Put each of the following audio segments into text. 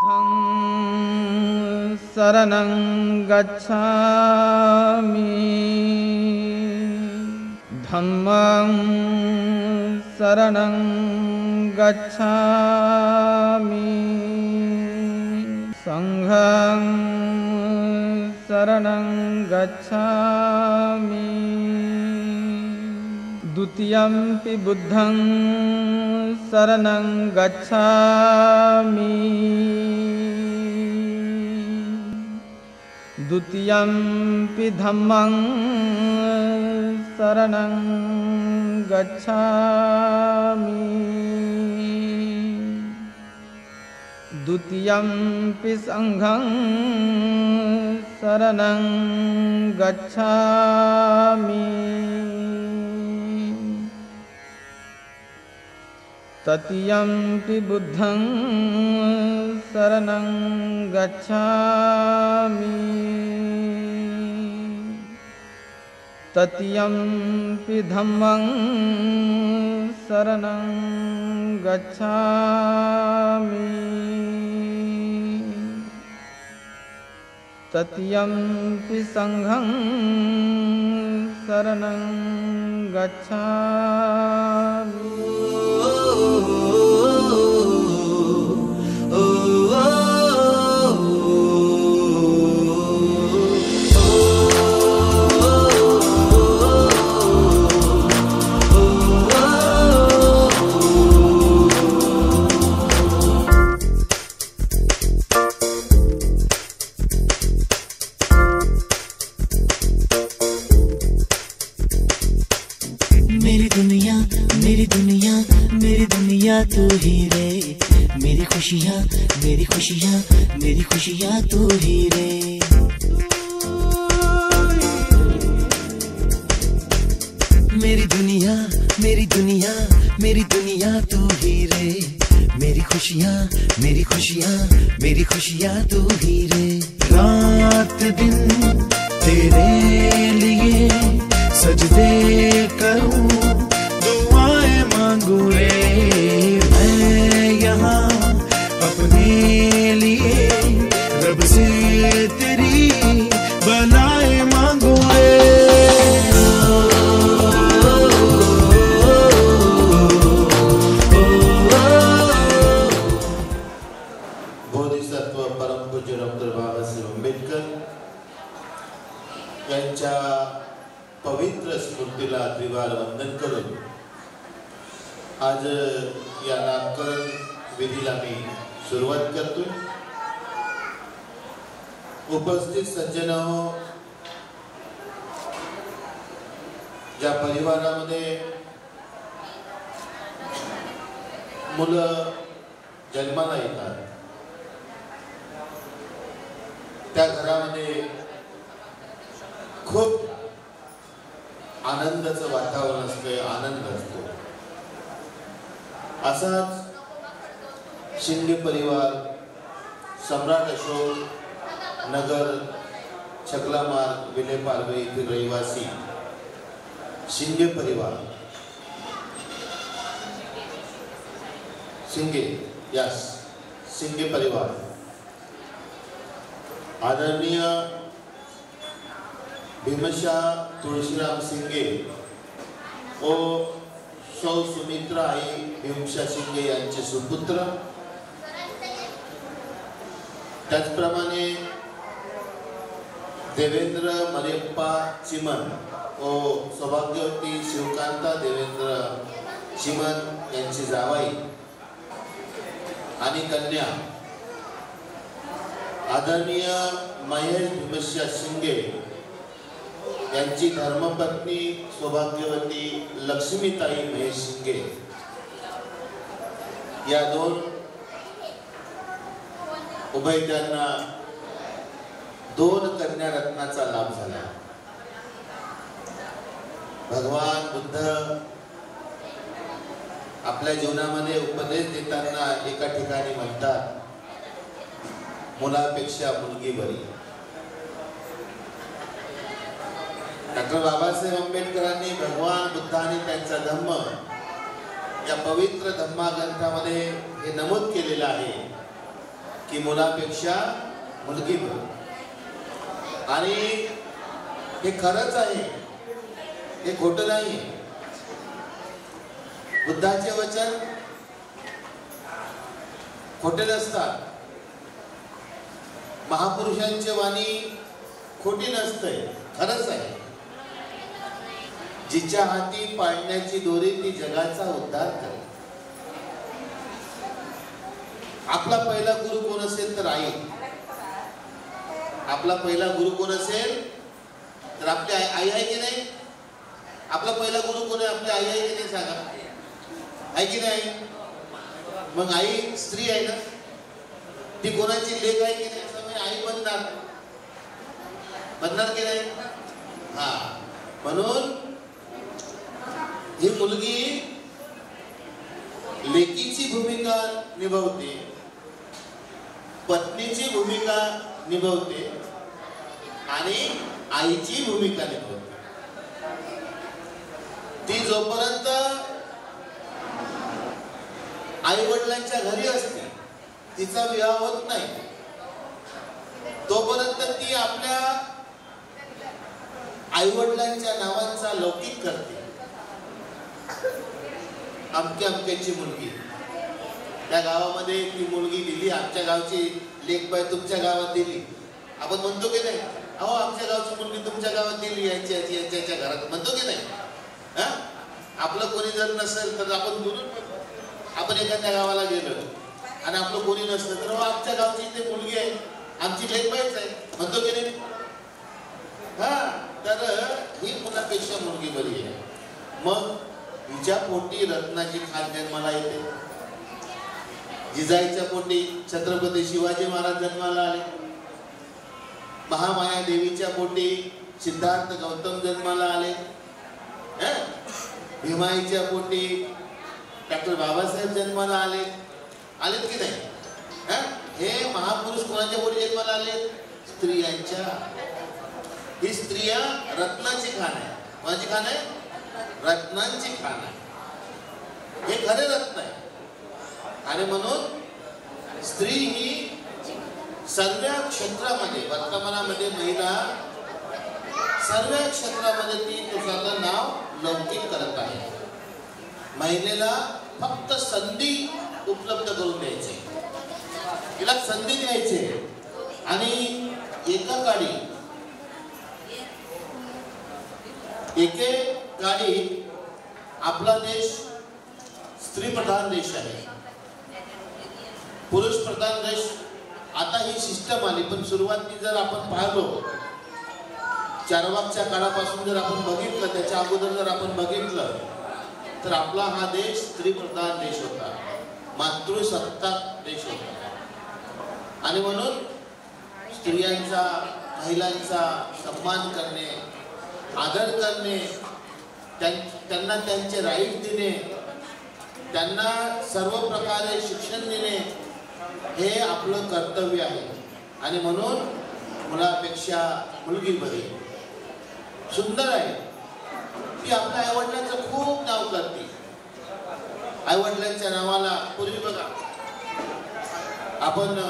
बुद्धं शरणं गच्छामि धम्मं शरणं गच्छामि संघं शरणं गच्छामि द्वितीयंपि बुद्धं शरणं गच्छामि द्वितीयंपि धम्मं शरणं गच्छामि द्वितीयंपि संघं शरणं गच्छामि तृतीयंपि बुद्धं शरणं गच्छामि तृतीयंपि धम्मं शरणं गच्छामि तृतीयंपि संघं शरणं गच्छामि। तू ही रे मेरी खुशियाँ तू ही रे। मेरी दुनिया तू ही रे मेरी खुशियाँ तू ही रे। रात दिन तेरे लिए सजदे करूं दुआएं मांगू रे अपने लिए रब से तेरी बनाए मांगू रे। बोधिसत्व परम पूज्य डॉक्टर बाबासाहेब आंबेडकर यांच्या पवित्र स्मृतीला त्रिवार वंदन करून आज या नामकरण विधीला मी सुरुवात करतोय। उपस्थित सज्जनो, ज्या परिवारामध्ये मुलं जन्माला येतात त्या घरामध्ये खूप आनंदाचं वातावरण असते, आनंद असतो। असाच शिंदे परिवार सम्राट अशोक नगर छकला मार्ग विले पारवे येथील रहिवासी शिंदे परिवार शिंदे परिवार आदरणीय भीमशाह तुळशीराम शिंगे ओ सौ सुमित्रा आई भीमशाह शिंगे यांचे सुपुत्र, त्याचप्रमाणे देवेंद्र मरेप्पा चिमन ओ सौभाग्यवती शिवकांता देवेंद्र चिमन यांची जावाई आणि कन्या आदरणीय महेश भीमशाह शिंगे यांची धर्मपत्नी सौभाग्यवती लक्ष्मीताई महेश शिंगे या दोन उभयतांना दोन कन्या रत्नाचा लाभ झाला। भगवान बुद्ध आपल्या जीवनामध्ये उपदेश देताना एका ठिकाणी म्हणतात, मुलापेक्षा मुलगी बरी। डॉक्टर बाबासाहेब आंबेडकरांनी भगवान बुद्धाने त्यांचा धम्म या पवित्र धम्मा ग्रंथामध्ये हे नमूद केलेलं आहे की मुलापेक्षा मुलगी बरी. आणि हे खरंच आहे, हे खोटं नाही. बुद्धाचे वचन खोटे नसतात, महापुरुषांची वाणी खोटी नसते, खरंच आहे. जिच्या हाती पाळण्याची दोरी ती जगाचा उद्धार करे. आपला पहिला गुरु कोण असेल तर आई. आपला पहिला गुरु कोण असेल तर आपली आई आहे की नाही? आपला पहिला गुरु कोण आहे? आपली आई आहे की नाही? सांगा, आहे की नाही? मग आई स्त्री आहे ना, ती कोणाची लेक आहे की नाही? असं आई बनणार की नाही? हा, म्हणून ही मुलगी लेकीची भूमिका निभावते, पत्नीची भूमिका निभावते आणि आईची भूमिका निभावते. ती जोपर्यंत आई वडिलांच्या घरी असते, तिचा विवाह होत नाही, तोपर्यंत ती आपल्या आई वडिलांच्या नावांचा लौकिक करते. अमक्या अमक्याची मुलगी, त्या गावामध्ये ती मुलगी दिली, आमच्या गावची लेकबाई तुमच्या गावात दिली. आपण म्हणतो की नाही, अहो आमच्या गावची मुलगी तुमच्या गावात दिली, यांच्या घरात, म्हणतो की नाही? आपलं कोणी जर नसेल तर आपण बोलून, आपण एखाद्या गावाला गेलो आणि आपलं कोणी नसलं तर आमच्या गावची इथे मुलगी आहे, आमची लेकबाईच आहे, म्हणतो की नाही? हा, तर ही मुलापेक्षा मुलगी बरी आहे. मग हिच्या पोटी रत्नाची खान जन्माला येते, जिजाईच्या पोटी छत्रपती शिवाजी महाराज जन्माला आले, महामाया देवीच्या पोटी सिद्धार्थ गौतम जन्माला आले, भीमाईच्या पोटी डॉक्टर बाबासाहेब जन्माला आलेत की नाही? हे महापुरुष कोणाच्या पोटी जन्माला आले? स्त्रियांच्या. ही स्त्रिया रत्नाची खान आहे. कोणाची खान आहे? रत्नांची खान आहे. हे खरे रत्न आहे. आणि म्हणून स्त्री ही सर्व क्षेत्रामध्ये, वर्तमानामध्ये महिला सर्व क्षेत्रामध्ये ती तुझं नाव लौकिक करत आहे. महिलेला फक्त संधी उपलब्ध करून द्यायची, तिला संधी द्यायची. आणि एकेकाळी आपला देश स्त्री प्रधान देश आहे, पुरुष प्रधान देश. आता ही सिस्टम आली, पण सुरुवाती जर आपण पाहिलो, चारवाकच्या काळापासून जर आपण बघितलं, त्याच्या अगोदर जर आपण बघितलं तर आपला हा देश स्त्री प्रधान देश होता, मातृसत्ताक देश होता. आणि म्हणून स्त्रियांचा, महिलांचा सन्मान करणे, आदर करणे, त्यांना त्यांचे राईट देणे, त्यांना सर्व प्रकारे शिक्षण देणे हे आपलं कर्तव्य आहे. आणि म्हणून मुलापेक्षा मुलगी बरी. सुंदर आहे. ती आपल्या आईवडिलांचं खूप नाव करते. आईवडिलांच्या नावाला पूर्वी बघा आपण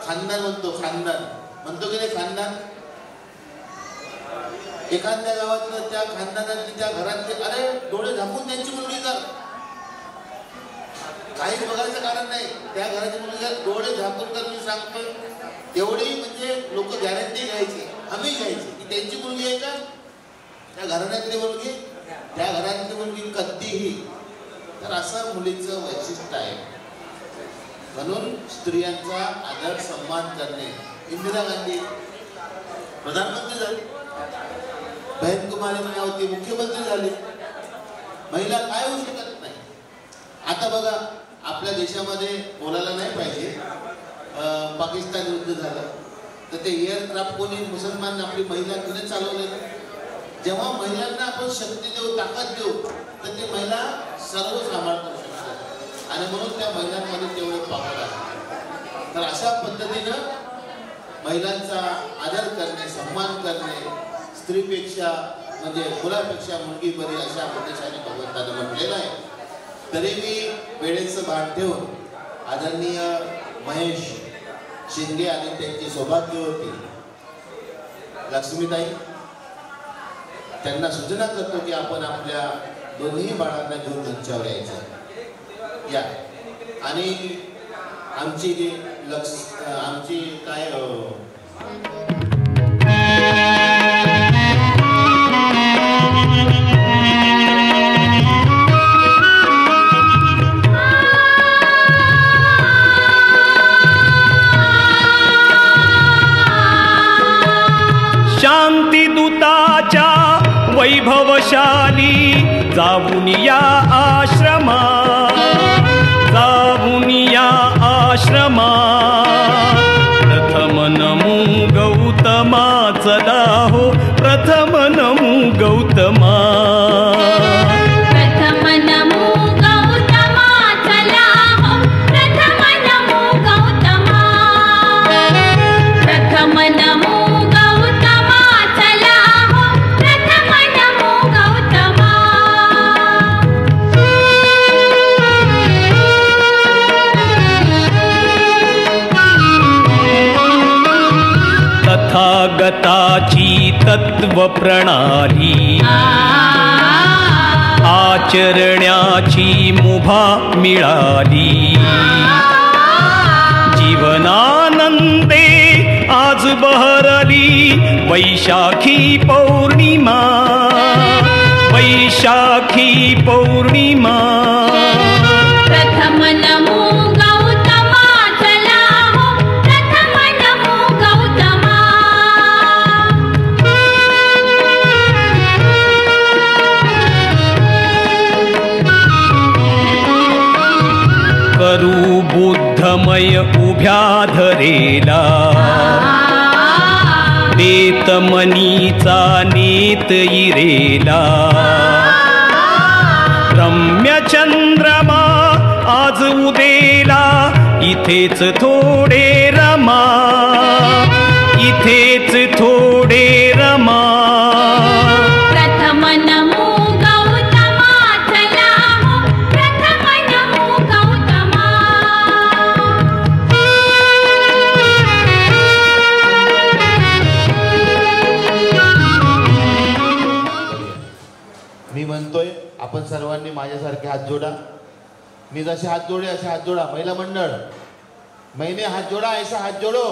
खानदान म्हणतो की नाही? खानदान. एखाद्या गावातलं त्या खानदानातली, त्या घरातले, अरे डोळे झाकून त्यांची मुलगी कर, काही बघायचं कारण नाही. त्या घराची मुलगी डोळे झाकून कर, मी सांगतो एवढी म्हणजे लोक गॅरंटी घ्यायची, हमी घ्यायची की त्यांची मुलगी आहे का, त्या घराण्यातली मुलगी, त्या घरातली मुलगी कधीही. तर असं मुलीचं वैशिष्ट्य आहे. म्हणून स्त्रियांचा आदर सन्मान करणे. इंदिरा गांधी प्रधानमंत्री झाली, बहन कुमारी मायावती मुख्यमंत्री झाली. महिला काय होऊ शकत नाही. आता बघा आपल्या देशामध्ये बोलायला नाही पाहिजे, पाकिस्तान युद्ध झालं तर ते एअरक्राफ्ट कोणी मुसलमान आपली महिलांकडे चालवलेलं. जेव्हा महिलांना आपण शक्ती देऊ, ताकद देऊ, तर ती महिला सर्व सांभाळ करू शकते. आणि म्हणून त्या महिलांमध्ये तेवढे पावर आहे. तर अशा पद्धतीनं महिलांचा आदर करणे, सन्मान करणे, स्त्रीपेक्षा म्हणजे मुलापेक्षा मुलगी बरी, अशा प्रदेशाने भगवंतानं म्हटलेलं आहे. तरी मी वेळेचं भान ठेवून आदरणीय महेश शिंदे आणि त्यांची सौभाग्यवती लक्ष्मीताई त्यांना सूचना करतो की आपण आपल्या दोन्ही बाळांना घेऊन मंचावर यायचं या आणि आमची जी आमची काय शांतिदूताच्या वैभवशाली जाऊन या आश्रमा प्रथम नमो गौतमा चला हो प्रथम नमो गौतमा प्रथम नमो गौतमा चला हो प्रथम नमो गौतमा प्रथम नमो गौतमा चला हो प्रथम नमो गौतमा तथागताची तत्व प्रणाली आचरण्याची मुभा मिळाली जीवनानंदे आज बहरली वैशाखी पौर्णिमा प्रथम नमो गौतमा चला हो प्रथम नमो गौतमा करू बुद्धमय उभ्या धरेला नेतमनीचा नेत इरेला रम्य चंद्रमा आज उदेला इथेच थोडे रमा प्रथम नमो गौतमा चला हो प्रथम नमो गौतमा मी म्हणतोय आपण सर्वांनी माझ्यासारखे हात जोडा मी जसे हात जोडे असे हात जोडा महिला मंडळ मैंने हाथ जोड़ा ऐसा हाथ जोड़ो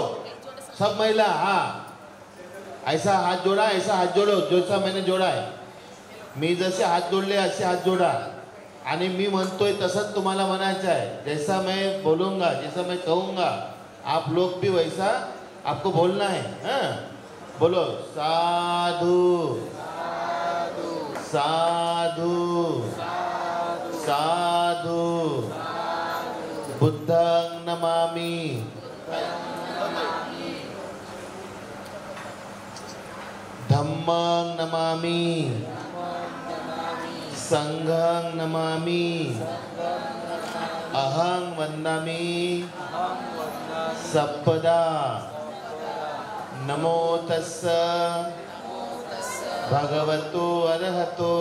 सब महिला हाँ ऐसा हाथ जोड़ा ऐसा हाथ जोड़ो जैसा मैंने जोड़ा है मी जसे हात जोडले असे हात जोडा आणि मी म्हणतोय तसंच तुम्हाला म्हणायचं आहे जैसा मैं बोलूँगा जैसा मैं कहूँगा आप लोग भी वैसा आपको बोलना है हाँ बोलो साधु साधु साधु बुद्धं नमामि धम्मं नमामि संघं नमामि अहं वन्दामि सप्पदा नमो तस्स भगवतो अरहतो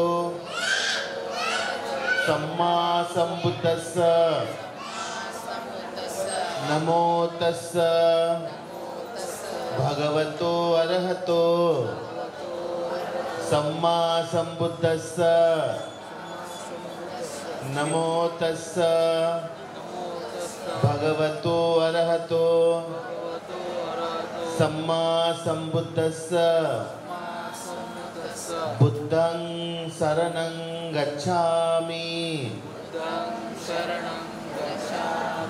सम्मा संबुद्धस्स नमो तस्स भगवतो अरहतो सम्मा संबुद्धस्स नमो तस्स भगवतो अरहतो सम्मा संबुद्धस्स बुद्धं शरणं गच्छामि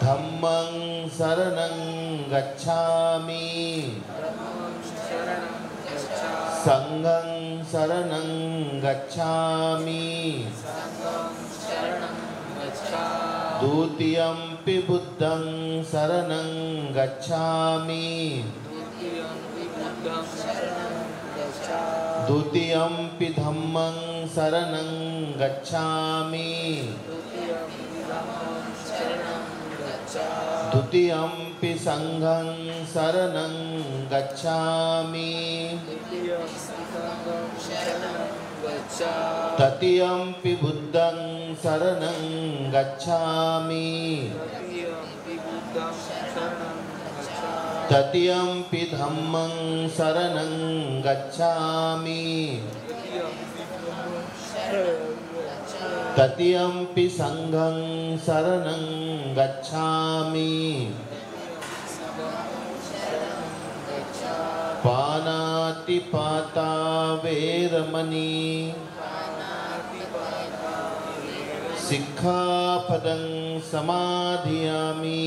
धम्मं शरणं गच्छामि संघं शरणं गच्छामि द्वितीयंपि बुद्धं शरणं गच्छामि द्वितीयंपि धम्मं शरणं गच्छामि द्वितीयंपि संघं शरणं गच्छामि तृतीयंपि बुद्धं शरणं गच्छामि ततियम्पि धम्मं शरणं गच्छामि ततियम्पि संघं शरणं गच्छामि पानातिपाता वेरमणि सिक्खापदं समाधियामि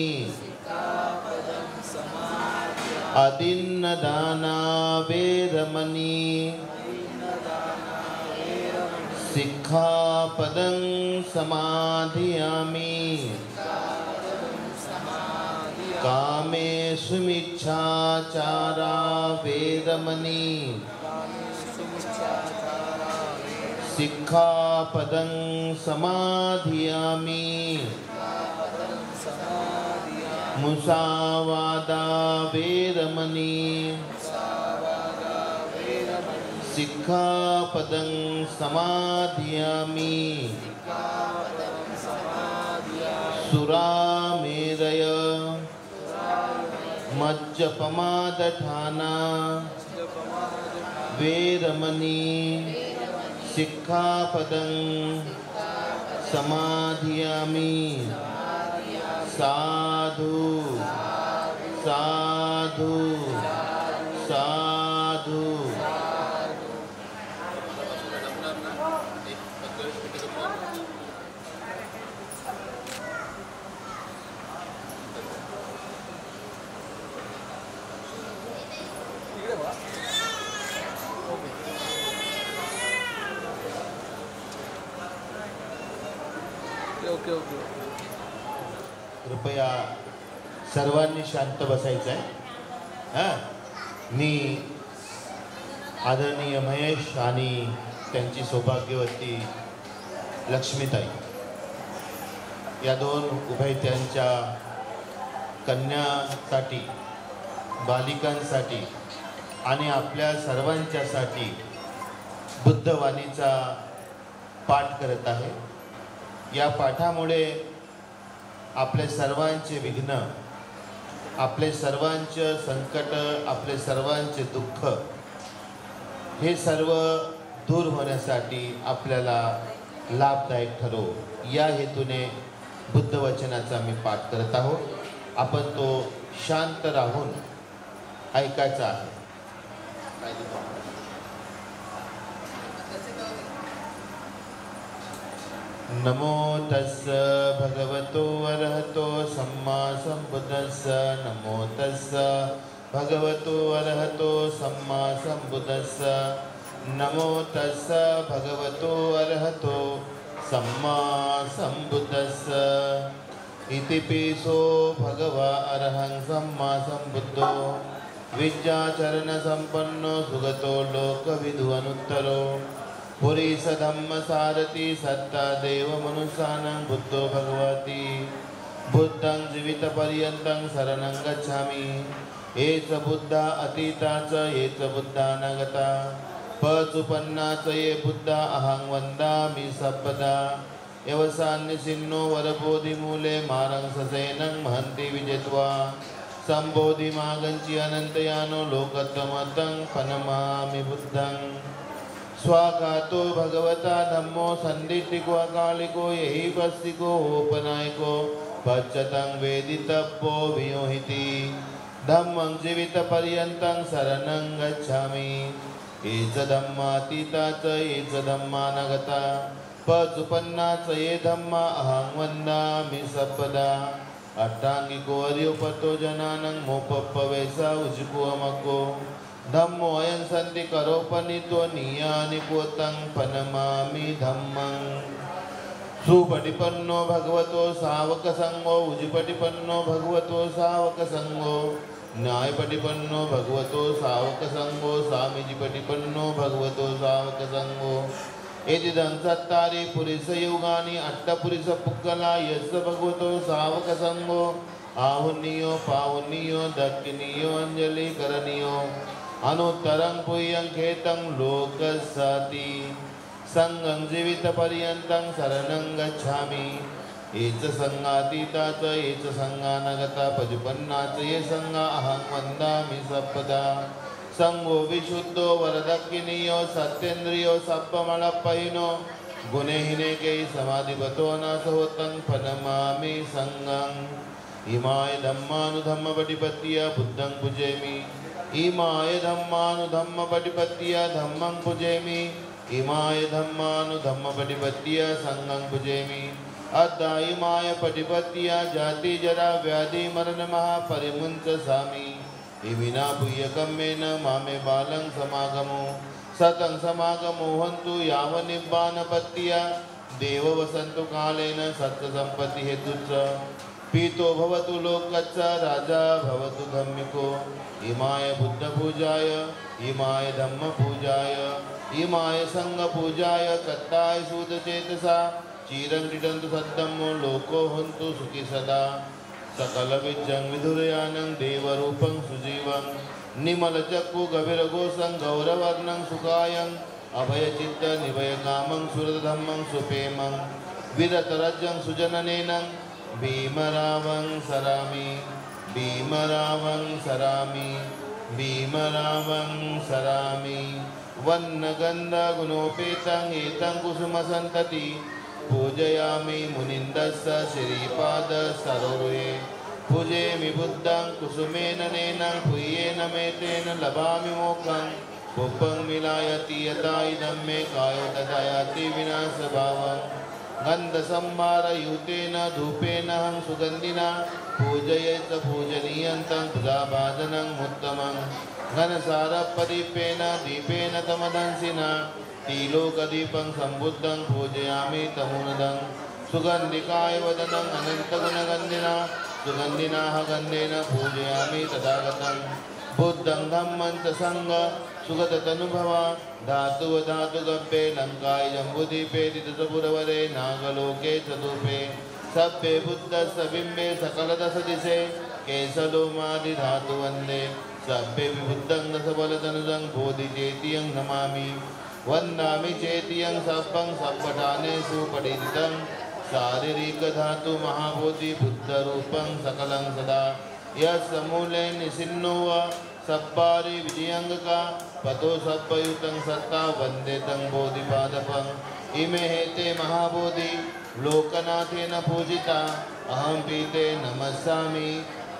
अदिन्नदाना वेरमणि सिक्खापदं समाधियामि कामेषु मिच्छाचारा वेरमणि सिक्खापदं समाधियामि मुसावादा वेरमणि सिक्खापदं समाधियामि सुरामेरय मज्जपमादठाना वेरमणि सिक्खापदं समाधियामि साधु साधु साधु कृपया सर्वांनी शांत बसायचं आहे. मी आदरणीय महेश आणि त्यांची सौभाग्यवती लक्ष्मीताई या दोन उभयत्यांच्या कन्यासाठी, बालिकांसाठी आणि आपल्या सर्वांच्यासाठी बुद्धवाणीचा पाठ करत आहे. या पाठामुळे आपले सर्वांचे विघ्न, आपले सर्वांचे संकट, आपले सर्वांचे दुःख हे सर्व दूर होण्यासाठी आपल्याला लाभदायक ठरो या हेतूने बुद्धवचनाचा मी पाठ करत आहोत. आपण तो शांत राहून ऐकायचा आहे. नमो तस्स भगवतो अरहतो सम्मा सम्बुद्धस्स. नमो तस्स भगवतो अरहतो सम्मा सम्बुद्धस्स. नमो तस्स भगवतो अरहतो सम्मा सम्बुद्धस्स. इति पिसो भगवा अरहं सम्मा सम्बुद्धो विद्याचरण संपन्नो सुगतो लोकविदु अनुत्तरो पुरीस धम्म सारथी सत्ता देव मनुष्यानं बुद्धो भगवती. बुद्धं जीवित पर्यन्तं शरणं गच्छामि. एच बुद्धा अतीताच एच बुद्धा नगता पचुपन्नाच ये बुद्धा अहं वन्दामि सर्वदा. यवसान्निसिन्नो वरबोधिमूले मारं ससेनं महन्ति विजित्वा सम्बोधिमागञ्चि अनन्तयानो लोकत्वमतं पनमामि बुद्धं. स्वागातो भगवता धम्मो सन्दिष्टिको अकालिको यही वस्तिको उपनायको पच्यतं वेदितप्पो वियोहिति. धम्मं जीवित पर्यन्तं शरणं गच्छामि. एच धम्मातीता च एच धम्मानगता पचुपन्ना च ये धम्मा अहं वन्दामि सर्वदा. अट्टांगिको अर्योपतो जनानं मोपप्पवेसा उजिको अमको धम्मो अयं सन्ति करोपनितो नियानि पोतं पनमामि धम्मं. सुपटिपन्नो भगवतो सावक संगो उजिपटिपन्नो भगवतो सावक संगो. न्यायपटिपन्नो भगवतो सावक संगो. स्वामीजिपटिपन्नो भगवतो सावक संगो. एदिदं सत्तारि पुरुष युगानि अट्टपुरुष पुक्कला यस्य भगवतो सावक संगो. आहुनियो पाहुनियो दक्षिणियो अंजलि करनियो अनुत्तरं पुयं खेतं लोकसाति. संगं जीवित पर्यन्तं शरणं गच्छामि. एच संगातीताच एच संगानगता पजुपन्नाच ये संगा अहं वन्दामि सप्पदा संगो विशुद्धो वरदक्किनीयो सत्येन्द्रियो सप्पमलपहिनो गुणहीने समाधिपतो न सहोतं फलमामि संगं इमाय धम्मानुधम्मपटिपत्तिया बुद्धं पूजयामि इमाय धम्मानुधम्मपटिपत्तिया धम्मं पूजयामि इमाय धम्मानुधम्मपटिपत्तिया संगं पूजयामि अद्धा इमाय पटिपत्तिया जाति जरा व्याधि मरण महापरिमुञ्चसामि इमिना पुय्यकम्मेन मामे बालं समागमो सतं समागमो हन्तु यावनिब्बानपत्तिया देव वसन्तु कालेन सत्यसम्पत्ति हेतुश्च पीतो भवतु लोकच्च राजा भवतु धम्मिको इमाय बुद्धपूजाय इमाय धम्मपूजाय इमाय संघपूजाय कत्ताय सूतचेतसा चिरं क्रीडन्तु सद्धम्मो लोको हन्तु सुखी सदा सकलविज्जं विधुरयानं देवरूपं सुजीवं निमलचक्षु गभीरघोषं गौरवर्णं सुखायं अभयचित्त निभयकामं सुरधम्मं सुपेमं विरतरजं सुजननेनं भीमरावं सरामि भीमरावं सरामि भीमरावं सरामि वन्नगन्धगुणोपेतं एतं कुसुमसन्तति पूजयामि मुनिन्दस्य श्रीपादसरोरुहे पूजयामि बुद्धं कुसुमेन नेनं पुय्येन मेतेन लभामि मोक्षं पुष्पं मिलायति यथा इदं मे कायो ददायाति विनाशभावं गन्धसंभारयुतेन धूपेन अहं सुगन्धिना पूजयेत् पूजनीयन्तं पूजाभाजनम् उत्तमं घनसारप्रदीपेन दीपेन तमदंसिना तिलोकदीपं सम्बुद्धं पूजयामि तमुनदं सुगन्धिकाय वदनं अनन्तगुणगन्धिना सुगन्धिनाः गन्धेन पूजयामि तथागतं बुद्धं धम्मं च संग सुगततनुभवा धातुवधातुगव्ये लङ्काय जम्बुदीपे दितपुरवरे नागलोके चतुर्भे सभ्ये बुद्धस्य बिम्बे सकलदशदिशे केशलोमादिधातुवन्दे सभ्ये विबुद्धं दशबलतनुजं बोधिचेतियं नमामि वन्दामि चेतियं सप्पं सप्पठानेषु पठितं शारीरिकधातु महाबोधि बुद्धरूपं सकलं सदा यस्य मूले निसिन्नो वा सप्पारि विजयंगका पतो सप्पयुतं सत्ता वन्दे तं बोधिपादपं इमे हेते महाबोधि लोकनाथेन पूजिता अहं पीते नमस्सामि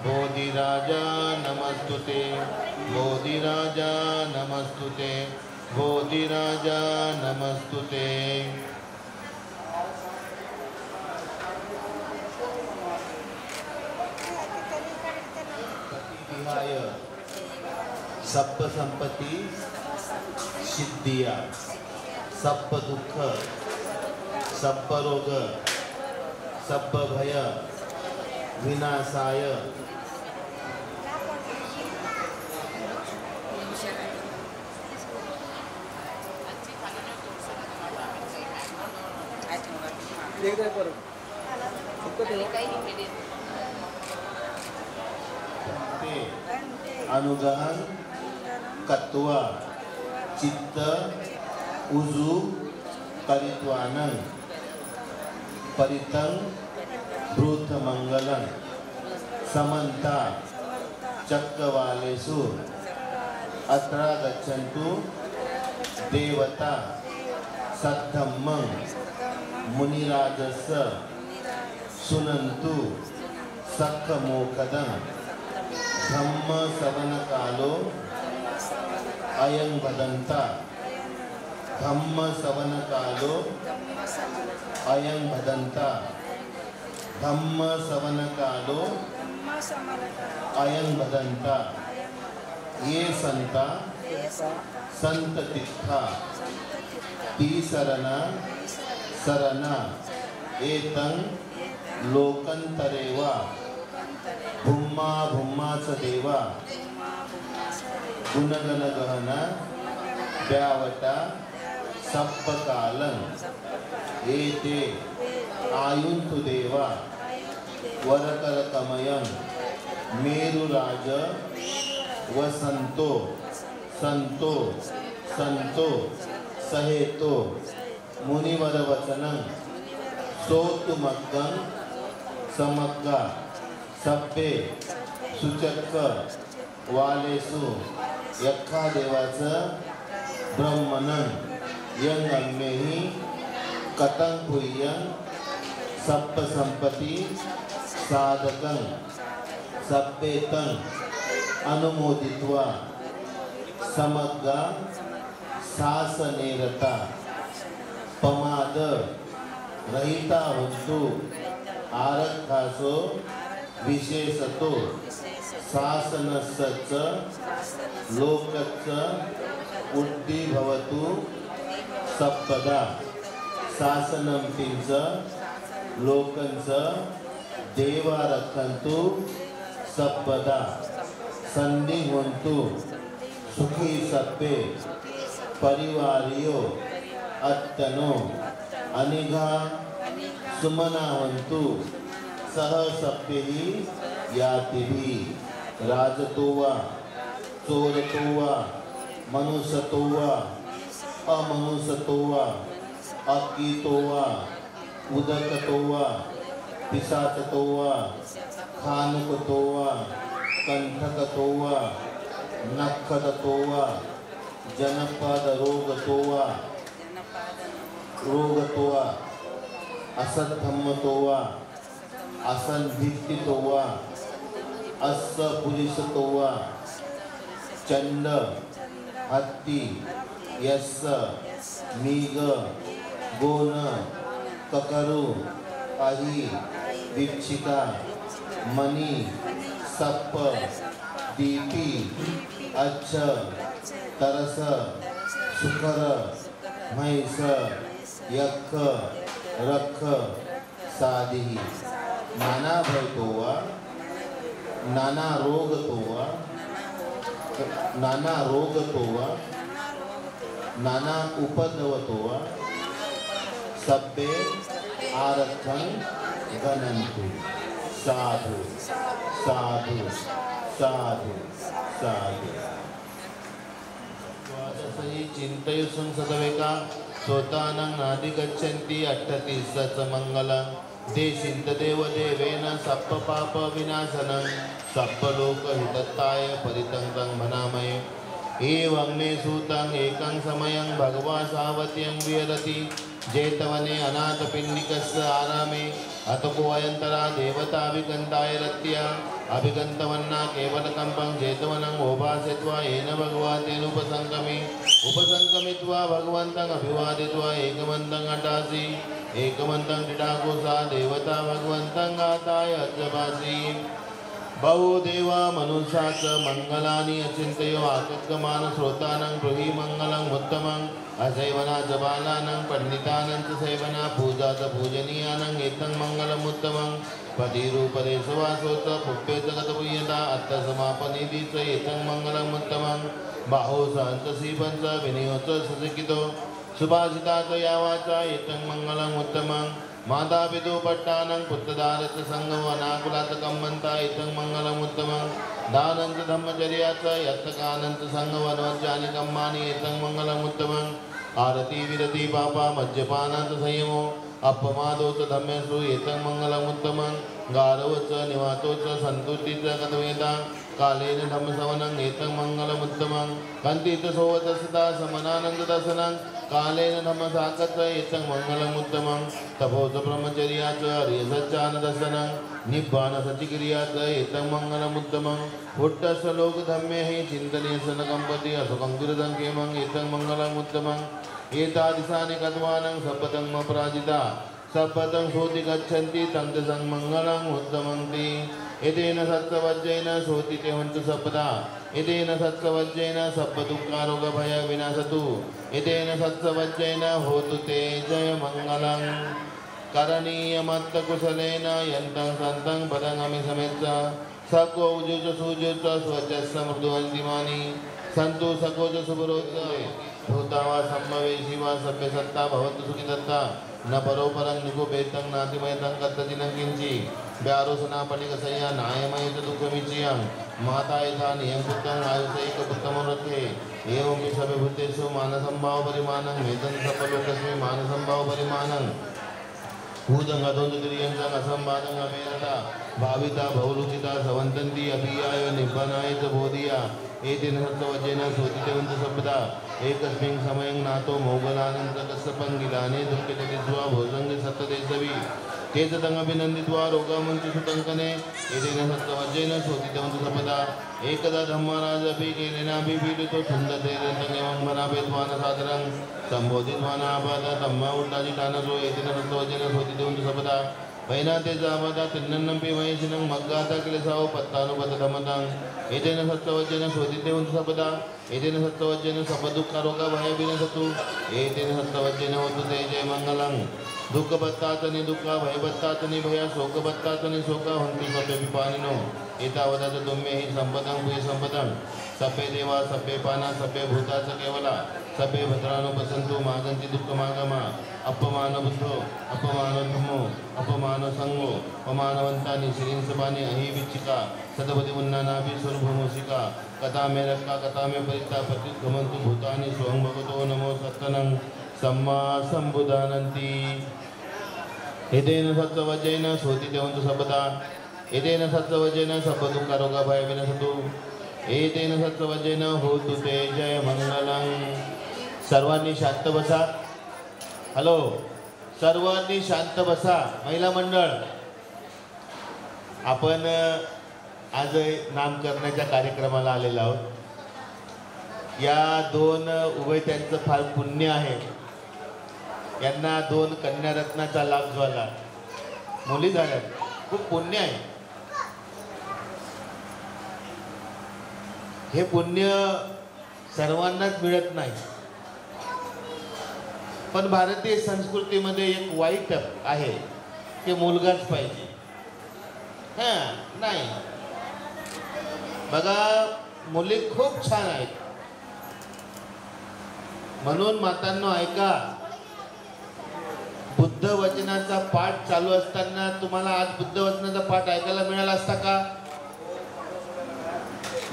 बोधिराजा नमस्तुते बोधिराजा नमस्तुते बोधिराजा नमस्तुते। विहाय सप्प संपत्ति सिद्धिया सप्प दुःख सप्प रोग सप्प भय विनाशाय अनुग्रहं कत्वा चित्त उजु करित्वानं परितं भूत मंगलं समन्ता चक्रवालेषु अत्र गच्छन्तु देवता सद्धम्मं मुनिराजस्य सुनन्तु सख्खमोक्षदं धम्म सवन कालो अयं वदन्ता धम्म सवन कालो अयं वदन्ता धम्म सवन कालो अयं वदन्ता ये संता संत तीर्था तीसरना सरना एतं लोकंतरेवा भुम्मा भुम्माच देवा गुणगण गहना व्यावटा सप्पकालं एते आयुन्तु देवा वरकरकमयं मेरुराज वसंतो संतो संतो सहेतो मुनिवर वचनं सोतुमग्गं समग्गा सप्पे सुचक्क वालेसु यक्खा देवाचं ब्रह्मणं यंग अम्मेही कतं पुय्यं सप्प संपत्ती साधकं सप्पेतं अनुमोदित्वा समग्गा सासनेरता पमाद रहिता वस्तू आरक्षासो विशेषतो शासनस्च लोकच्च उद्दीभवतु सप्पदा शासनं पिंच लोकंच देवारक्षन्तु सप्पदा संधिवन्तु सुखी सप्पे परिवारियो अत्तनो अनिघा सुमनावन्तु सह सप्पेहि यातिभि राजतोवा चोरतोवा मनुष्यतोवा अमनुष्यतोवा अकीतोवा उदकतोवा पिशाचतोवा खानुकतोवा कंठकतोवा नखदतोवा जनपद रोगतोवा रोगतोवा असद्धम्मतोवा असंधित्तितोवा अस्सपुलिसतोवा चंड हत्ती यस्स मीग गोन ककरू अही विक्षिका मनी सप्प दीपी अच्छ तरस सुखर म्हैस यक्ख रख साधी नाना भयतोवा नाना रोगतोवा नाना रोगतोवा नाना उपद्रवतोवा सब्बे आरक्षण गणन्तु साधु साधु साधु साधु वादसहि चिन्तयसुं सदवेका स्वतानं नादिगच्छन्ति अट्ठतीसच मंगलं देशिन्त देवदेवेन सप्प पाप विनाशनं सप्प लोक हितत्ताय परितंतं मनामये एवं मे सूतं एकं समयं भगवा सावत्यं विहरति जेतवने अनाथपिण्डिकस्य आरामे अतको अयंतरा देवता अभिगंताय रत्या अभिगंतवन्ना केवलकंपं जेतवनं ओभासित्वा येन भगवा तेनुपसंगमे उपसंगमित्वा भगवन्तं अभिवादित्वा एकमन्तं अटासि एकमन्तं क्रीडाकोसा देवता भगवन्तं गाताय अज्जपासि बहुदेवा मनुष्याच मंगलानि अचिंतयो आगगमान श्रोतानं गृही मंगलं उत्तमं असेवनाच बालानं पंडितानं च सेवना पूजाच पूजनीयानं एतं मंगलम् उत्तमं पतिरूपदेशवासोच पुप्पेच गतपुय्यता अर्थसमापनिधीच एतं मंगलम् उत्तमं बाहो सहन्तसी पंच विनयोच ससिकितो सुभाषिताच यावाचा एतं मंगलम् उत्तमं माता पितु पट्टानं पुत्रदारच संगम अनाकुलात कम्मंता इतं मंगलम् उत्तमं दानं च धम्मचर्याच यत्तकानं च संगवनवज्जानि कम्मानि इतं मंगलम् उत्तमं आरती विरति पापा मज्जपानाच संयमो अपमादो च धम्मेषु एतं मंगलम् उत्तमं गारव च निवातो च संतुष्टि च कथवेदा कालेन धम्मसवनं एतं मंगलम् उत्तमं कन्तित सोवतसता समनानंद दर्शनं कालेन धम्मसाकच एतं मंगलम् उत्तमं तपोच ब्रह्मचर्याच हरिसच्चान दर्शनं निब्बान सचिक्रियाच एतं मंगलम् उत्तमं पुट्टस लोक धम्मे हि चिन्तनीय सनकंपति असुकंकुरदं केमं एतं मंगलम् उत्तमं एतादिशानि कत्वानं सपतं अपराजिता सपतं सोति गच्छन्ति तं च संमंगलं उत्तमं ते एतेन सत्सवज्जेन सोति ते हन्तु सपदा एतेन सत्सवज्जेन सप्प दुःखारोग भय विनाशतु एतेन सत्सवज्जेन होतु ते जय मंगलं करणीयमत्त कुशलेन यन्तं सन्तं पदंगमि समेत्स सको उजुच सुजुच स्वचस्स मृदुवन्तिमानि सन्तु सकोच सुभरोच भूतावा सम्भवे शिवा सभ्य सत्ता भवतु सुखी दत्ता न परोपरं निगुपेतं नातिमयतं कत्तदिनं किंचि ब्यारो सुनापनिकसय्या नायमयत दुःखमिचियं माता यथा नियंकुतं आयुषैकपुत्रमं रथे एवं हि सर्वभूतेषु मानसंभाव परिमाणं वेदं सर्वलोकस्मि मानसंभाव परिमाणं भूतंगतोन्द्रियंसं असंबादं अमेरता भाविता भवलुकिता सवन्तन्ति अभियाय निब्बनाय च बोधिया एतेन सत्सवजेन सोतितेवन्त शब्दा एकस्मिन् समयं नातो मोगलानन्तकस्सपं गिलाने दुःखितविद्वा भोजङ्गे सत्तदेशवि केतदङ्गभिनन्दित्वा रोगामञ्च सुटङ्कने एतेन सत्सवजेन सोतितेवन्त शब्दा एकदा धम्मराजपि केलेनाभिपीडितो सुन्दतेरन्तङ्गेवं मनापेत्वानसादरं संबोधित्वानापाद तम्मा उड्डाजिटानसो एतेन सत्सवजेन सोतितेवन्त शब्दा वैनातेचा आवादा तिन्नन्नंपि वयसिनं मग्गाता क्लेशाव पत्तानुपतधमतां एतेन सत्सवजेन शोधितेवन्त शब्दा एतेन सत्सवजेन सपदुःखारोगा भयविनसतु एतेन सत्सवजेन होतु ते जय मंगलं दुःखपत्तातनि दुःखा भयपत्तातनि भया शोकपत्तातनि शोका हन्तु सभ्य विपानिनो एतावदच तुम्ये हि संपदं भूय संपदं सभ्ये देवा सभ्ये पाना सभ्ये भूताच केवला सभ्ये भद्रानुपसन्तु मागन्ति दुःखमागमा अपमान बुद्धो अपमान धम्मो अपमान संगो अपमानवंतानि श्रींसबानी अहिविचिका सदपति उन्नानाभि स्वरूपमोषिका कथा में रक्का कथा में परिता पति घमंतु भूतानि स्वयं भगवतो नमो सत्तनं सम्मा संबुधानन्ति एतेन सत्सवजेन शोधितेवन्तु शब्दा एतेन सत्सवजेन सपदुःखारोगा भयविनसतु एतेन सत्सवजेन होतु ते जय मंगलं सर्वांनी शांत बसा हॅलो सर्वांनी शांत बसा महिला मंडळ आपण आज नामकरणाच्या कार्यक्रमाला आलेलो आहोत या दोन उभयत्यांचं फार पुण्य आहे यांना दोन कन्यारत्नाचा लाभ झाला मुली झाल्या खूप पुण्य आहे हे पुण्य सर्वांनाच मिळत नाही पण भारतीय संस्कृतीमध्ये एक वाईट आहे की मुलगाच पाहिजे नाही बघा मुली खूप छान आहेत म्हणून मातांनो ऐका बुद्ध वचनाचा पाठ चालू असताना तुम्हाला आज बुद्ध वचनाचा पाठ ऐकायला मिळाला असता का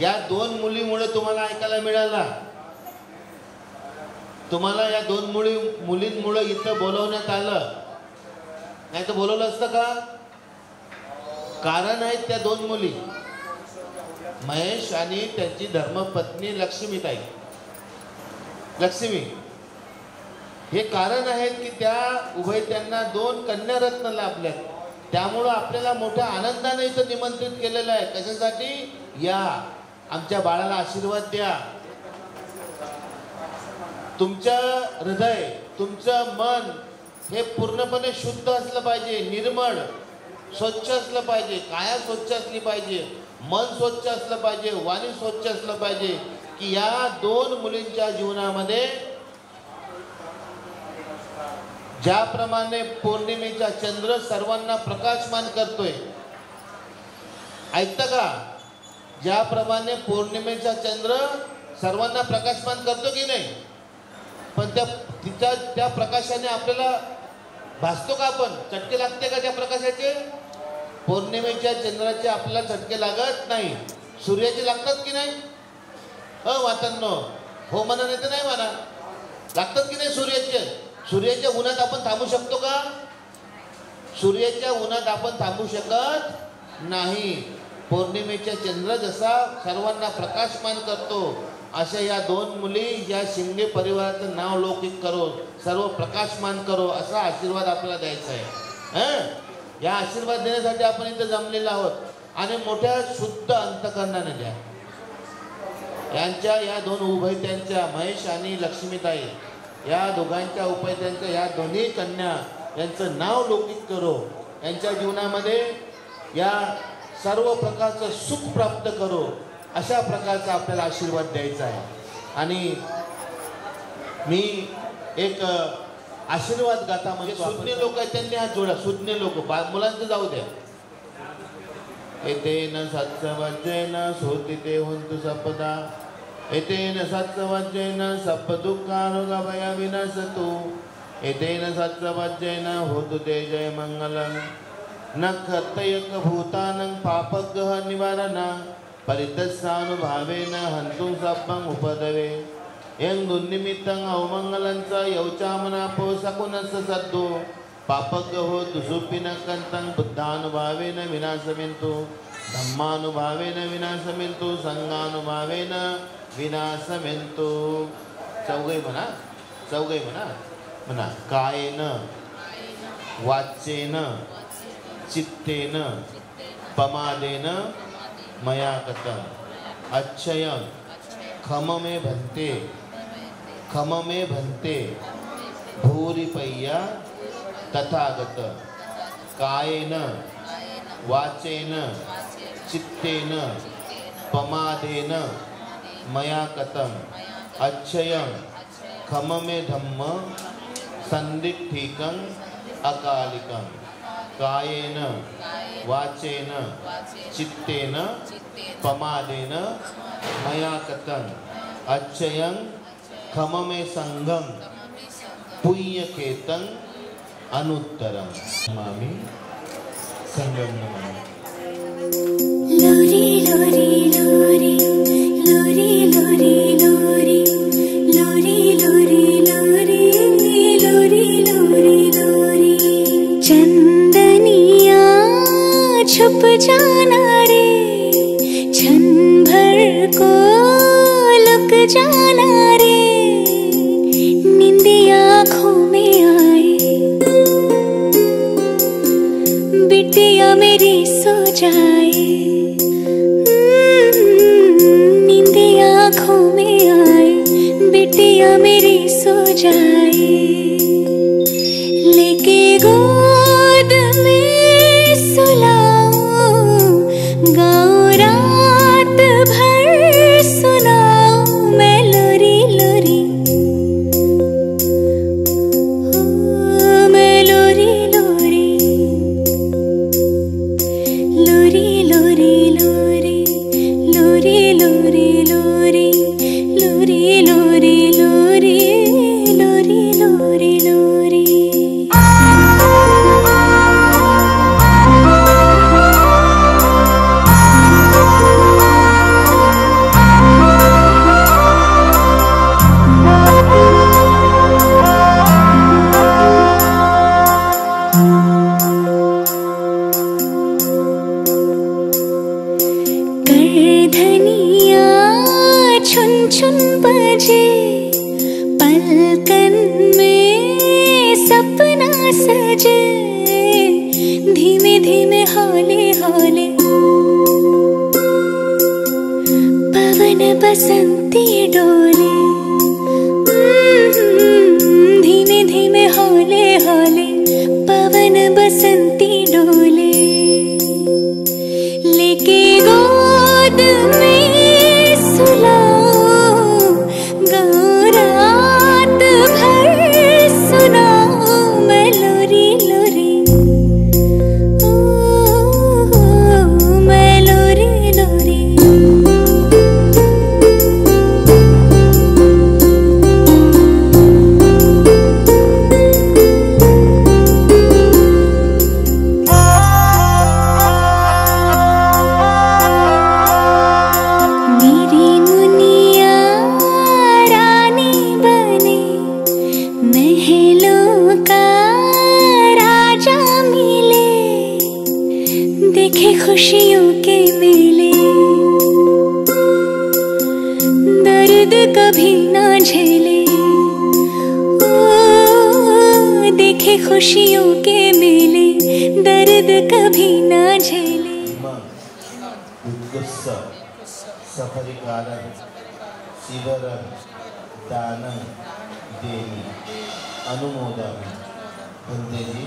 या दोन मुलीमुळे तुम्हाला ऐकायला मिळाला तुम्हाला या दोन मुलींमुळे इथं बोलवण्यात आलं नाही तर बोलवलं असतं का कारण आहेत त्या दोन मुली महेश आणि त्यांची धर्मपत्नी लक्ष्मीताई लक्ष्मी हे कारण आहेत की त्या उभयत्यांना दोन कन्यारत्न लाभल्यात त्यामुळं आपल्याला मोठ्या आनंदाने इथं निमंत्रित केलेलं आहे कशासाठी या आमच्या बाळाला आशीर्वाद द्या तुमचं हृदय तुमचं मन हे पूर्णपणे शुद्ध असलं पाहिजे निर्मळ स्वच्छ असलं पाहिजे काया स्वच्छ असली पाहिजे मन स्वच्छ असलं पाहिजे वाणी स्वच्छ असलं पाहिजे की या दोन मुलींच्या जीवनामध्ये ज्याप्रमाणे पौर्णिमेचा चंद्र सर्वांना प्रकाशमान करतोय ऐकता का ज्याप्रमाणे पौर्णिमेचा चंद्र सर्वांना प्रकाशमान करतो की नाही पण त्या प्रकाशाने आपल्याला भासतो का आपण चटके लागते का त्या प्रकाशाचे पौर्णिमेच्या चंद्राचे आपल्याला चटके लागत नाही सूर्याचे लागतात की नाही वातांनो हो म्हणा नाही तर नाही म्हणा लागतात की नाही सूर्याच्या उन्हात आपण थांबू शकतो का सूर्याच्या उन्हात आपण थांबू शकत नाही पौर्णिमेचा चंद्र जसा सर्वांना प्रकाशमान करतो अशा या दोन मुली या शिंदे परिवाराचं नाव लौकिक करो सर्व प्रकाशमान करो असा आशीर्वाद आपल्याला द्यायचा आहे या आशीर्वाद देण्यासाठी आपण इथं जमलेलो आहोत आणि मोठ्या शुद्ध अंतकरणाने द्या यांच्या या दोन उभयत्यांच्या महेश आणि लक्ष्मीताई या दोघांच्या उभयत्यांच्या या दोन्ही कन्या यांचं नाव लौकिक करो यांच्या जीवनामध्ये या सर्व प्रकारचं सुख प्राप्त करो अशा प्रकारचा आपल्याला आशीर्वाद द्यायचा आहे आणि मी एक आशीर्वाद गाथा म्हणजे सुज्ञ लोक आहेत त्यांनी हात जोडा सुज्ञ लोक मुलांचं जाऊ द्या एतेन सत्सवजेन सोतिते हुन्तु सपदा एतेन सत्सवजेन सप्पदुःखारोगभय विनशतु एतेन सत्सवजेन होतु ते जय मंगलं न कर्तयक भूतानं पापग्रह निवारणं परितस्सानुभावेन हन्तुं सप्पं उपदवे यं दुर्निमित्तं अवमंगलं च यौचामनापो सकुनस्य सद्दो पापज्ञ हो दुसुपिनकंतं बुद्धानुभावेन विनाशमिन्तु धम्मानुभावेन विनाशमिन्तु संघानुभावेन विनाशमिन्तु. चौघई म्हणा, चौघई म्हणा म्हणा. कायेन वाचेन चित्तेन पमादेन मया कृतं अच्छयं खम मे भन्ते भूरिपय्या तथागत. कायेन वाचेन चित्तेन पमादेन मया कृतं अच्छयं खम मे धम्म संदिग्धिकं अकालिकं. कायेन वाचेन चित्तेन पमादेन मया कृतं अच्छयं खम मे संघं पुण्यकेतं अनुत्तरं. मामी संगम नमः. लोरी लोरी लोरी लोरी लोरी लोरी लोरी लोरी लोरी लोरी लोरी लोरी. चंदनिया छुप जाना रे, क्षण भर को लुक जाना रे. निंदिया आँखों में आए, बिटिया मेरी सो जाए. निंदिया आँखों में आए, बिटिया मेरी सो जाए. लेके गोद में सुलाऊं, गाऊं रात भर सुनाऊं मैं लोरी लोरी. मैं लोरी लोरी लोरी लोरी लोरी लोरी लोरी लोरी लोरी लोरी लोरी लोरी लोरी लोरी. करधनिया छुन छुन बजे, पलकन में सपना सजे. धीमे धीमे हौले हौले पवन बसंती डोले. धीमे धीमे हौले हौले पवन बसंती डोले. लेके गोद में सुलाऊं, गाऊं रात भर सुनाऊं मैं लोरी लोरी. मैं लोरी लोरी. मेरी मुनिया रानी बने, महलों का राजा मिले. देखे खुशियों के मेले, दर्द कभी ना झेले. ओ देखे खुशियों के मेले, दर्द कभी ना झेले. उत्कृष्ट सफरीकारक शिवरं दानं देवी अनुमोदामि. बंदे जी,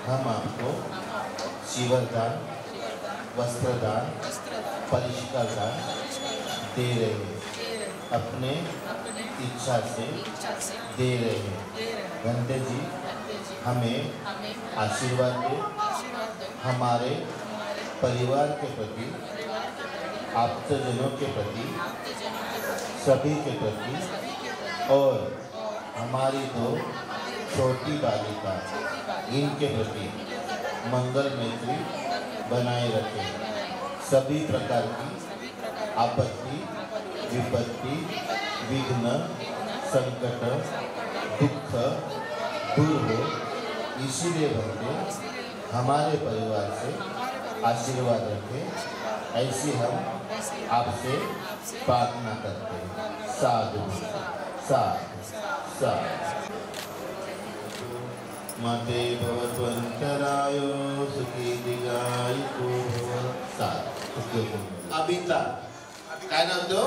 हम आपको शिवरदान, वस्त्रदान, परिष्कार दान दे रहे हैं. अपने इच्छा से दे रहे हैं. बंदे जी, हमें आशीर्वाद दे. हमारे परिवार के प्रति, आप्तजनों के प्रति, सभी के प्रति और हमारी दो छोटी बालिका इनके प्रति मंगल मैत्री बनाए रखें. सभी प्रकार की आपत्ति, विपत्ति, विघ्न, संकट, दुख दूर हो, इसीलिए भरते हमारे परिवार से आशीर्वाद रखें, ऐसी हम आपसे प्रार्थना करते हैं। साधु साधु साधु। माते भवत्वन्तरायो सुखी दीर्घायुको भव। साधु। अमिता काय नाव तो?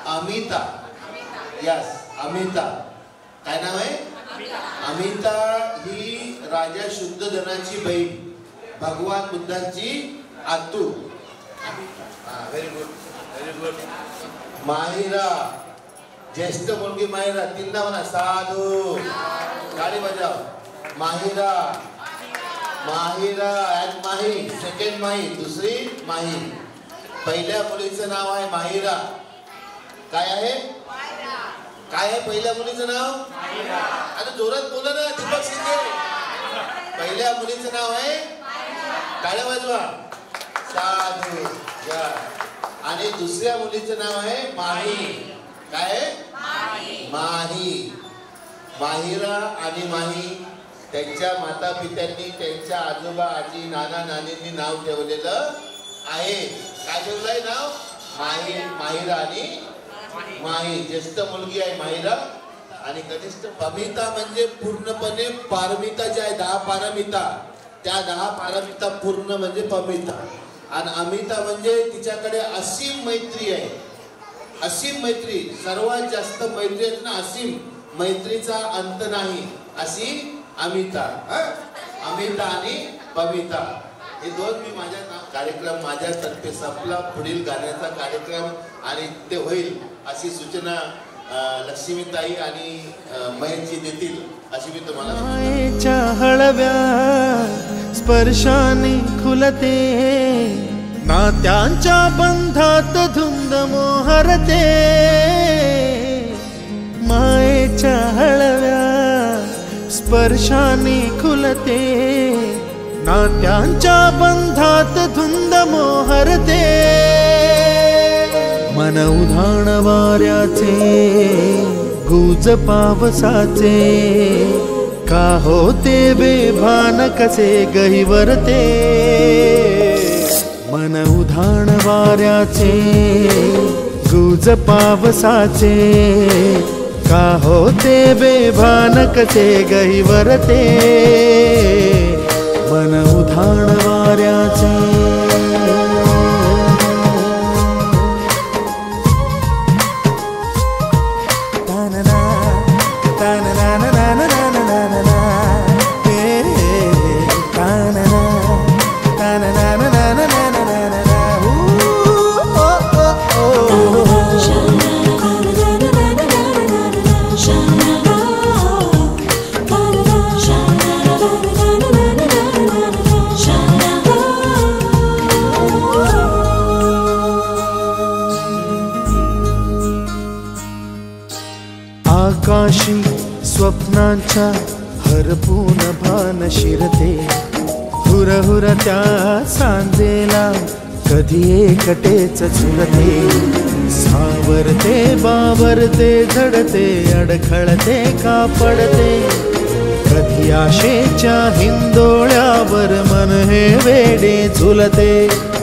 अमिता। यस अमिता। काय नाव आहे? अमिता ही राजा शुद्धोधनाची बहीण, भगवान बुद्धांची आतू। Very good very good. Mahira ज्येष्ठ मुलगी माहिरा, तिला म्हणा साधू, गाडी बजाव। माहिरा माहिरा and माही, सेकंड माही, दुसरी माही। पहिल्या मुलीचं नाव आहे माहिरा। काय आहे? काय आहे पहिल्या मुलीचं नाव? आता जोरात बोला ना दीपक शिंदे। पहिल्या मुलीचं नाव आहे, टाळ्या वाजवा। साधू। आणि दुसऱ्या मुलीचं नाव आहे माही। काय आहे? माही। माहिरा आणि माही त्यांच्या माता पित्यांनी, त्यांच्या आजोबा आजी नाना नानींनी नाव ठेवलेलं आहे। काय ठेवलंय नाव? माही, माहिरा आणि माही। ज्येष्ठ मुलगी आहे माहिरा आणि कनिष्ठ पमिता म्हणजे पूर्णपणे पारमिता जे आहे, 10 पारमिता, त्या 10 पारमिता पूर्ण म्हणजे पमिता। आणि अमिता म्हणजे तिच्याकडे असीम मैत्री आहे, असीम मैत्री। सर्वात जास्त मैत्री आहे ना, असीम मैत्रीचा अंत नाही, अशी अमिता। अमिता आणि पमिता हे दोन मी माझ्या कार्यक्रम माझ्यातर्फे संपला। पुढील गाण्याचा कार्यक्रम आणि ते होईल अशी सूचना लक्ष्मीताई आणि महेशजी देतील अशी मी तुम्हाला। मायेच्या हळव्या स्पर्शाने खुलते, नात्यांच्या बंधात धुंद मोहरते। मायेच्या हळव्या स्पर्शाने खुलते, नात्यांच्या बंधात धुंद मोहरते। मन उधाण वाऱ्याचे, गुज पावसाचे, का होते बेभान कसे गहिवरते। मन उधाण वाऱ्याचे, गुज पावसाचे, का होते बेभान कसे गहिवरते। मन उधाण वाऱ्याचे। आकाशी स्वप्नांच्या हरपून भान शिरते, हुरहुर त्या सांजेला कधी एकटेच झुलते। सावरते बावरते झडते, अडखळते का पडते, कधी आशेच्या हिंदोळ्यावर मन हे वेडे झुलते।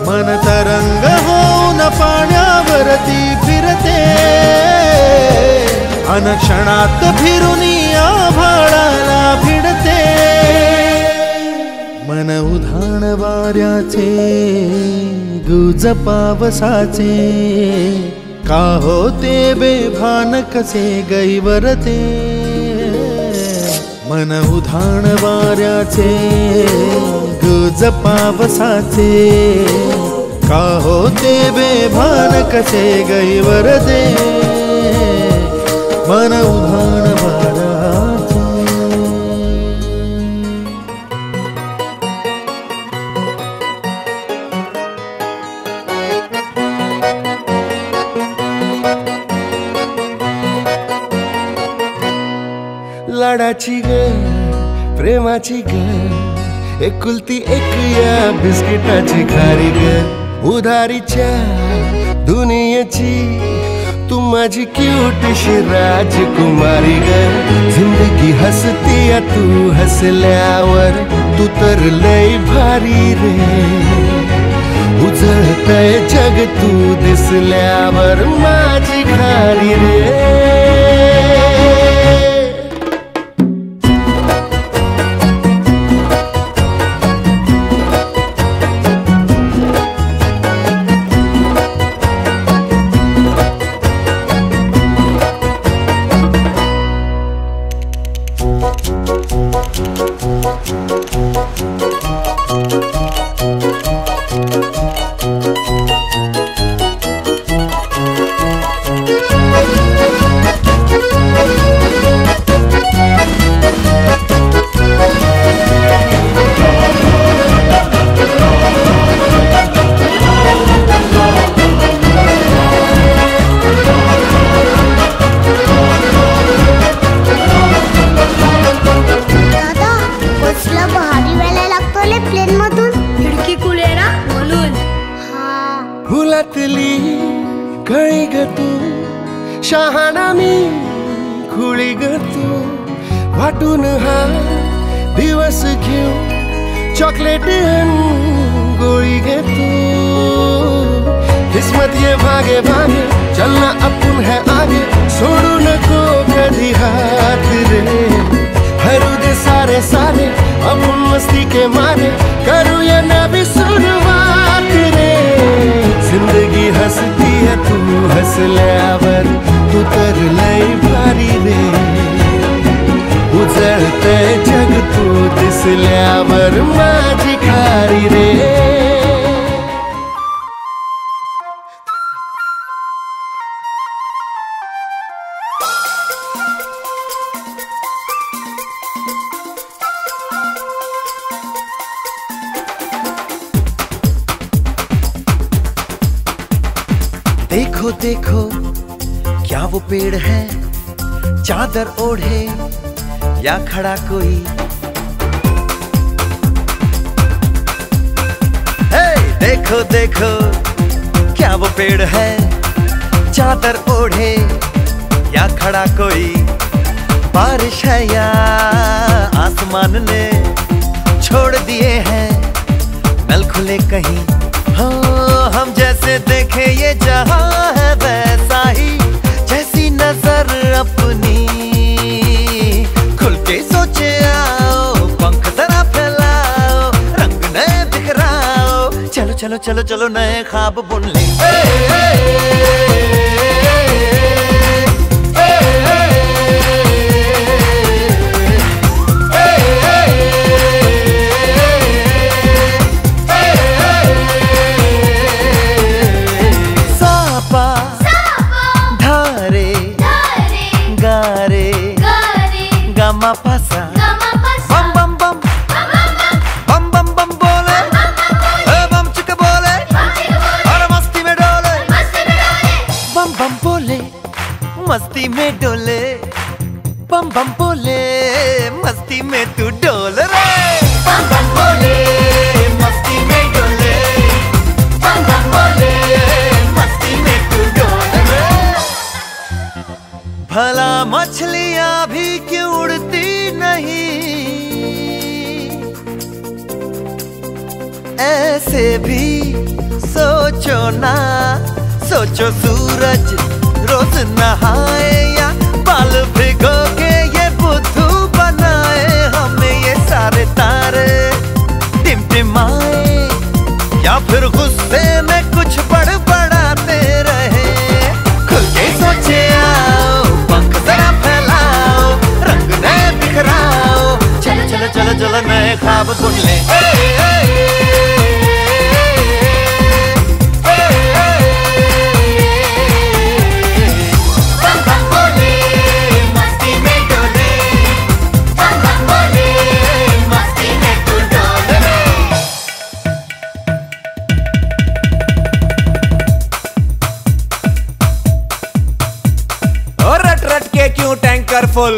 मन तरंग होऊन पाण्यावरती फिरते, अनक्षणात फिरून आभाळाला भिडते। मन उधाण वाऱ्याचे, गुज पावसाचे, का होते बेभान कसे गहिवरते। मन उधाण वाऱ्याचे, गुज पावसाचे, का होते बेभान कसे गहिवरते। मन उधाण वाऱ्याचे। लाडाची ग, प्रेमाची ग, एकुलती एक या बिस्किटाची खारी ग। उधारीच्या दुनियेची तू माझी क्यूटशी राजकुमारी ग जिंदगी हसतीया तू हसल्यावर तू तर लय भारी रे उजळतय जग तू दिसल्यावर माझी खारी रे कळी ग तू शहाणा मी खुळी ग तू वाटून हा दिवस घेऊ चॉकलेट गोळी ग तू किस्मत ये भागे भागे चलना अपन है आगे छोड़ू नको कभी हाथ रे हरू दे सारे सारे अपन मस्ती के मारे करूँ या ना भी शुरुआत रे जिंदगी हंसती है तू हंसल्यावर तू तर लय भारी रे उजळतय जग तू दिसल्यावर माझी खारी रे देखो देखो क्या वो पेड़ है चादर ओढ़े या खड़ा कोई हे देखो देखो क्या वो पेड़ है चादर ओढ़े या खड़ा कोई बारिश है या आसमान ने छोड़ दिए हैं नल खुले कहीं हाँ हम जैसे देखे ये जहां है वैसा ही जैसी नजर अपनी खुल के सोचे आओ पंख जरा फैलाओ रंग नए बिखराओ चलो चलो चलो चलो नए ख्वाब बुन ले बम बम बम बम बम बम बोले बम चिक बोले और मस्ती में डोले बम बम बोले मस्ती में डोले बम बम बोले मस्ती में तू डोल रे बम बम बोले मस्ती में डोले बम बम बोले मस्ती में तू डोल रे भला मछलियां भी क्यों उड़ती नहीं ऐसे भी सोचो ना सोचो सूरज रोज नहाए या बाल भिगो के ये बुद्धू बनाए हमें ये सारे तारे टिमटिमाए या फिर गुस्से में कुछ बड़बड़ाते रहे खुल के सोचे आओ पंख जरा फैलाओ रंग नए बिखराओ चलो चलो चलो चलो नए ख्वाब बुन ले क्यों टैंकर फुल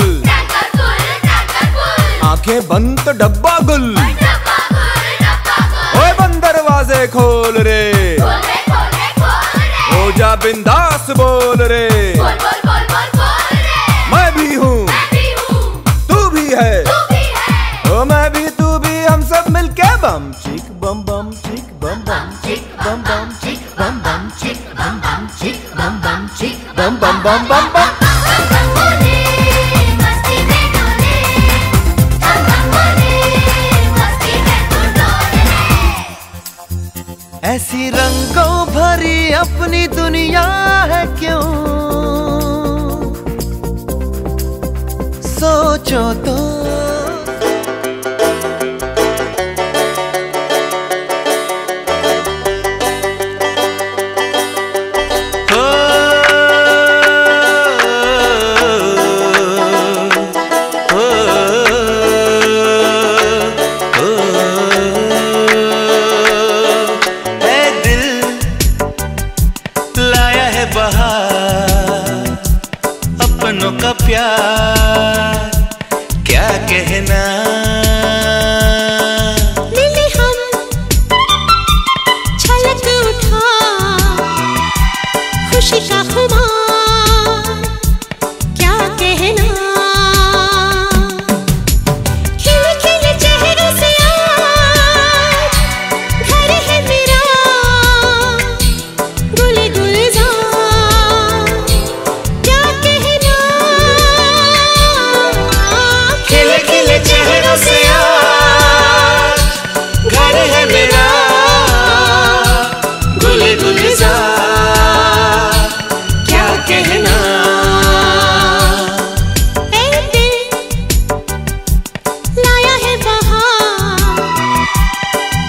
आंखें बंद तो डब्बा गुल ओए बंद दरवाजे खोल रे हो जा बिंदास बोल रे बम बम बम बम बम। ऐसी रंगों भरी अपनी दुनिया है क्यों, सोचो तो। अपनों का प्यार क्या कहना, मिले हम छलक उठा खुशी का खुमार क्या कहना। खिले खिले चेहरों से आज घर है मेरा गुले गुलजार क्या कहना। खिले खिले चेहरों से आज घर है मेरा गुले गुलजार क्या कहना। ऐ दिल लाया है बहार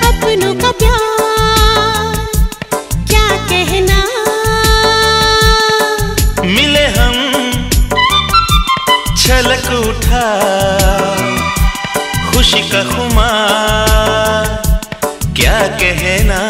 अपनों का प्यार क्या कहना। मिले हम छलक उठा खुशी का खुमार क्या कहना।